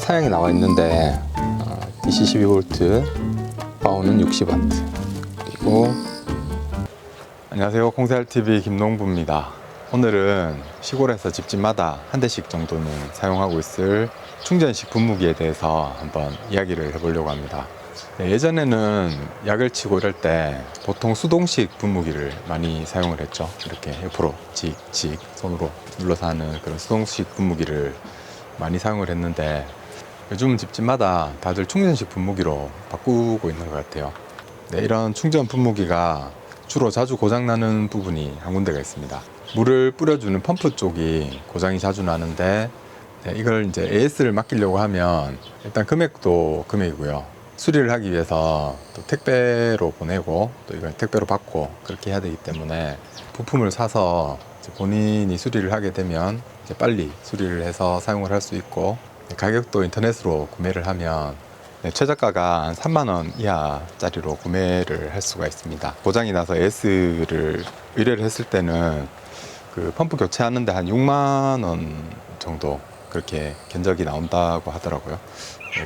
사양이 나와 있는데 DC 12V, 파워는 60W. 그리고 안녕하세요, 콩살TV 김농부입니다. 오늘은 시골에서 집집마다 한 대씩 정도는 사용하고 있을 충전식 분무기에 대해서 한번 이야기를 해보려고 합니다. 예전에는 약을 치고 이럴 때 보통 수동식 분무기를 많이 사용을 했죠. 이렇게 옆으로 칙칙 손으로 눌러서 하는 그런 수동식 분무기를 많이 사용을 했는데, 요즘 집집마다 다들 충전식 분무기로 바꾸고 있는 것 같아요. 이런 충전 분무기가 주로 자주 고장나는 부분이 한 군데가 있습니다. 물을 뿌려주는 펌프 쪽이 고장이 자주 나는데, 이걸 이제 AS를 맡기려고 하면 일단 금액도 금액이고요. 수리를 하기 위해서 또 택배로 보내고 또 이걸 택배로 받고 그렇게 해야 되기 때문에, 부품을 사서 본인이 수리를 하게 되면 이제 빨리 수리를 해서 사용을 할 수 있고, 가격도 인터넷으로 구매를 하면 최저가가 한 3만원 이하짜리로 구매를 할 수가 있습니다. 고장이 나서 AS를 의뢰를 했을 때는 그 펌프 교체하는데 한 6만원 정도 그렇게 견적이 나온다고 하더라고요.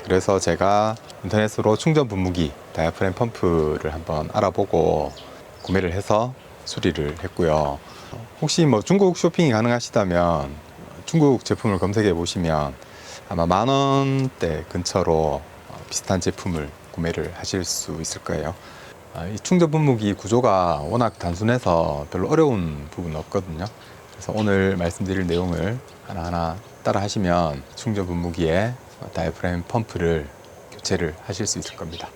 그래서 제가 인터넷으로 충전 분무기 다이아프램 펌프를 한번 알아보고 구매를 해서 수리를 했고요. 혹시 뭐 중국 쇼핑이 가능하시다면 중국 제품을 검색해 보시면 아마 10,000원대 근처로 비슷한 제품을 구매를 하실 수 있을 거예요. 이 충전 분무기 구조가 워낙 단순해서 별로 어려운 부분은 없거든요. 그래서 오늘 말씀드릴 내용을 하나하나 따라 하시면 충전 분무기에 다이아프램 펌프를 교체를 하실 수 있을 겁니다.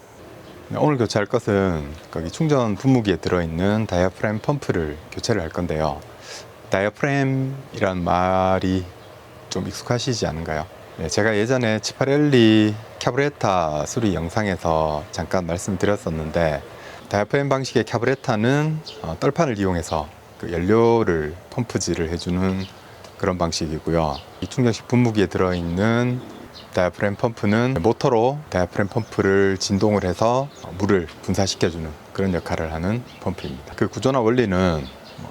오늘 교체할 것은 거기 충전 분무기에 들어있는 다이아프램 펌프를 교체를 할 건데요. 다이아프램이란 말이 좀 익숙하시지 않은가요? 제가 예전에 치파렐리 캬브레타 수리 영상에서 잠깐 말씀드렸었는데, 다이아프램 방식의 캬브레타는 떨판을 이용해서 그 연료를 펌프질을 해주는 그런 방식이고요. 이 충전식 분무기에 들어있는 다이아프램 펌프는 모터로 다이아프램 펌프를 진동을 해서 물을 분사시켜주는 그런 역할을 하는 펌프입니다. 그 구조나 원리는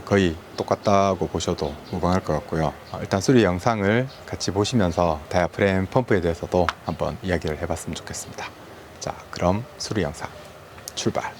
거의 똑같다고 보셔도 무방할 것 같고요. 일단 수리 영상을 같이 보시면서 다이아프램 펌프에 대해서도 한번 이야기를 해봤으면 좋겠습니다. 자, 그럼 수리 영상 출발!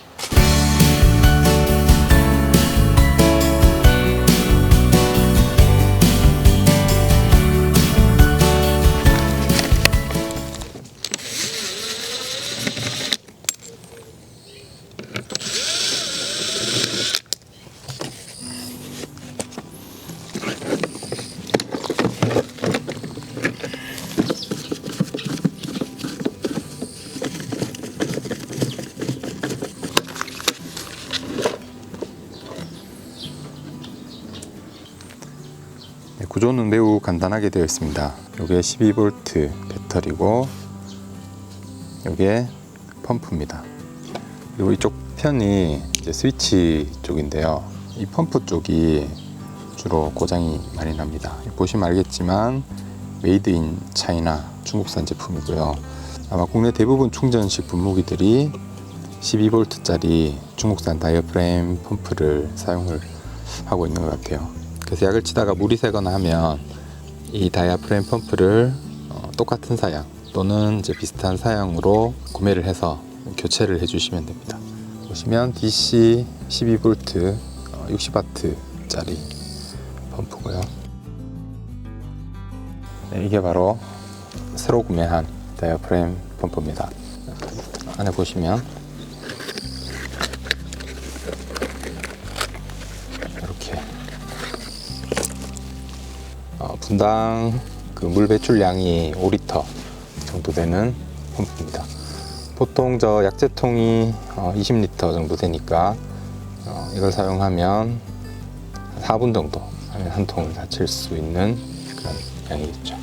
구조는 매우 간단하게 되어 있습니다. 이게 12V 배터리고, 이게 펌프입니다. 그리고 이쪽 편이 이제 스위치 쪽인데요. 이 펌프 쪽이 주로 고장이 많이 납니다. 보시면 알겠지만 메이드 인 차이나, 중국산 제품이고요. 아마 국내 대부분 충전식 분무기들이 12V짜리 중국산 다이아프램 펌프를 사용을 하고 있는 것 같아요. 그래서 약을 치다가 물이 새거나 하면 이 다이아프램 펌프를 똑같은 사양 또는 이제 비슷한 사양으로 구매를 해서 교체를 해주시면 됩니다. 보시면 DC 12V 60W짜리 펌프고요. 이게 바로 새로 구매한 다이아프램 펌프입니다. 안에 보시면 이렇게 분당 그 물 배출량이 5리터 정도 되는 펌프입니다. 보통 저 약재통이 20리터 정도 되니까 이걸 사용하면 4분 정도 하면 한 통을 다 칠 수 있는 그런 양이겠죠.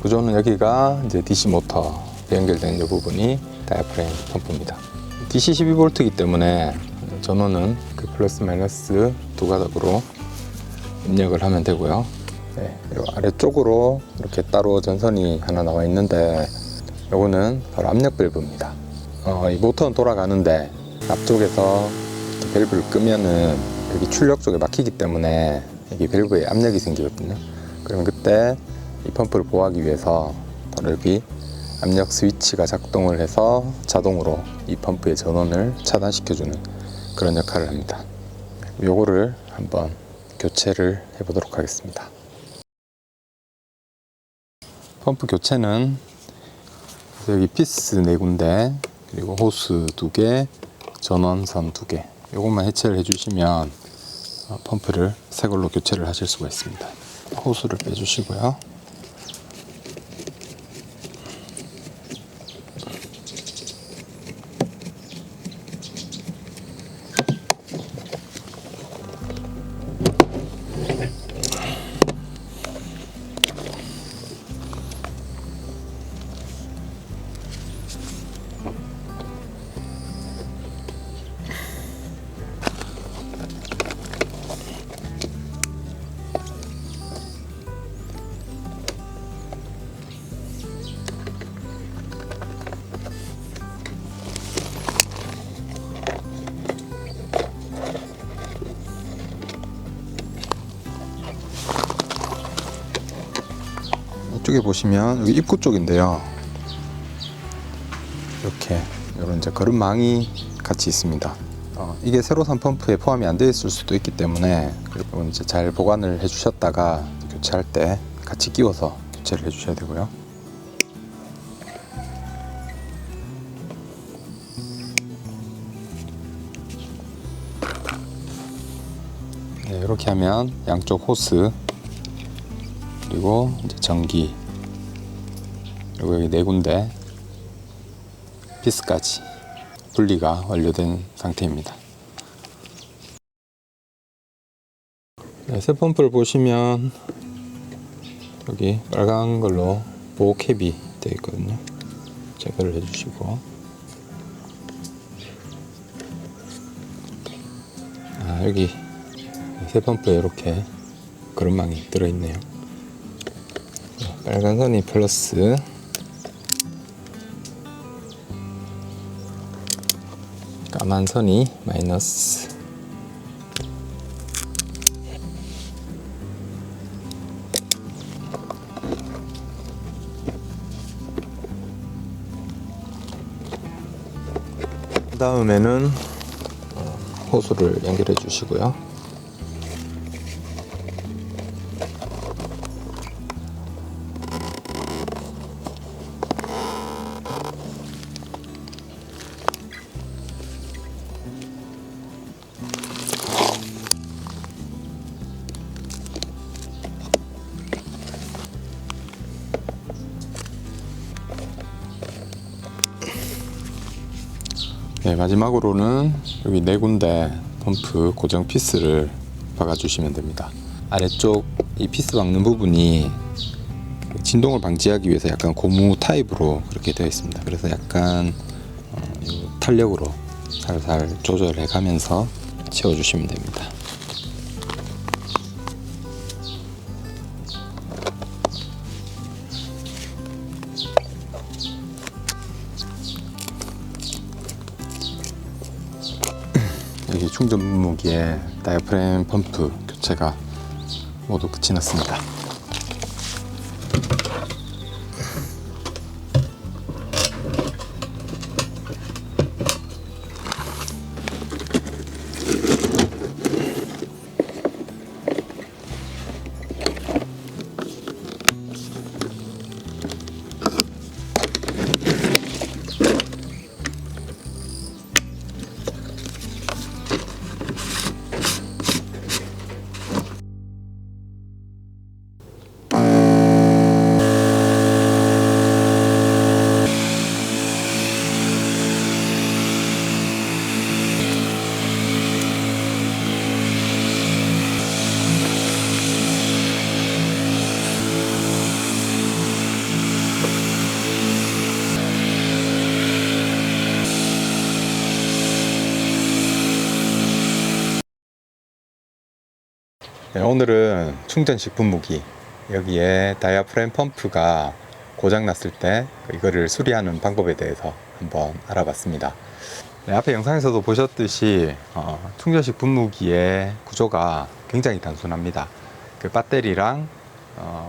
구조는 여기가 이제 DC 모터 연결되어 있는 부분이 다이아프램 펌프입니다. DC 12V이기 때문에 전원은 그 플러스 마이너스 두 가닥으로 입력을 하면 되고요. 아래쪽으로 이렇게 따로 전선이 하나 나와 있는데, 요거는 바로 압력 밸브입니다. 이 모터는 돌아가는데 앞쪽에서 이렇게 밸브를 끄면은 여기 출력 쪽에 막히기 때문에 여기 밸브에 압력이 생기거든요. 그러면 그때 이 펌프를 보호하기 위해서 바로 여기 압력 스위치가 작동을 해서 자동으로 이 펌프의 전원을 차단시켜주는 그런 역할을 합니다. 요거를 한번 교체를 해보도록 하겠습니다. 펌프 교체는 여기 피스 4군데, 그리고 호스 2개, 전원선 2개, 요것만 해체를 해주시면 펌프를 새 걸로 교체를 하실 수가 있습니다. 호스를 빼주시고요. 이쪽에 보시면 여기 입구 쪽인데요, 이렇게 이런 이제 거름망이 같이 있습니다. 이게 새로 산 펌프에 포함이 안 되어 있을 수도 있기 때문에 이건 이제 잘 보관을 해주셨다가 교체할 때 같이 끼워서 교체를 해주셔야 되고요. 네, 이렇게 하면 양쪽 호스, 그리고 이제 전기, 그리고 여기 4군데 피스까지 분리가 완료된 상태입니다. 네, 새 펌프를 보시면 여기 빨간 걸로 보호 캡이 되어 있거든요. 제거를 해주시고, 여기 새 펌프에 이렇게 거름망이 들어있네요. 빨간 선이 플러스, 까만 선이 마이너스. 그 다음에는 호스를 연결해 주시고요. 네, 마지막으로는 여기 4군데 펌프 고정 피스를 박아 주시면 됩니다. 아래쪽 이 피스 박는 부분이 진동을 방지하기 위해서 약간 고무 타입으로 그렇게 되어 있습니다. 그래서 약간 탄력으로 살살 조절해 가면서 채워 주시면 됩니다. 여기 충전 분무기에 다이아프램 펌프 교체가 모두 끝이 났습니다. 네, 오늘은 충전식 분무기, 여기에 다이아프램 펌프가 고장났을 때 이거를 수리하는 방법에 대해서 한번 알아봤습니다. 네, 앞에 영상에서도 보셨듯이 충전식 분무기의 구조가 굉장히 단순합니다. 그 배터리랑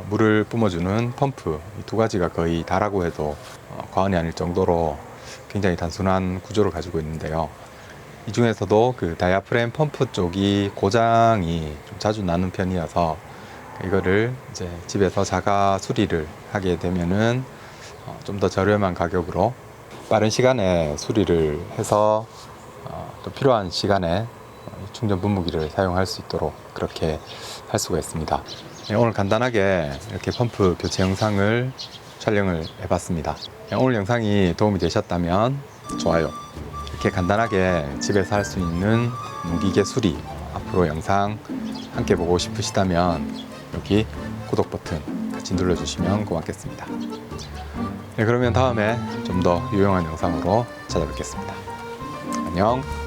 물을 뿜어주는 펌프, 이 두 가지가 거의 다라고 해도 과언이 아닐 정도로 굉장히 단순한 구조를 가지고 있는데요. 이 중에서도 그 다이아프램 펌프 쪽이 고장이 좀 자주 나는 편이어서 이거를 이제 집에서 자가 수리를 하게 되면은 좀 더 저렴한 가격으로 빠른 시간에 수리를 해서 또 필요한 시간에 충전 분무기를 사용할 수 있도록 그렇게 할 수가 있습니다. 네, 오늘 간단하게 이렇게 펌프 교체 영상을 촬영을 해봤습니다. 네, 오늘 영상이 도움이 되셨다면 좋아요. 이렇게 간단하게 집에서 할 수 있는 농기계 수리 앞으로 영상 함께 보고 싶으시다면 여기 구독 버튼 같이 눌러주시면 고맙겠습니다. 네, 그러면 다음에 좀 더 유용한 영상으로 찾아뵙겠습니다. 안녕.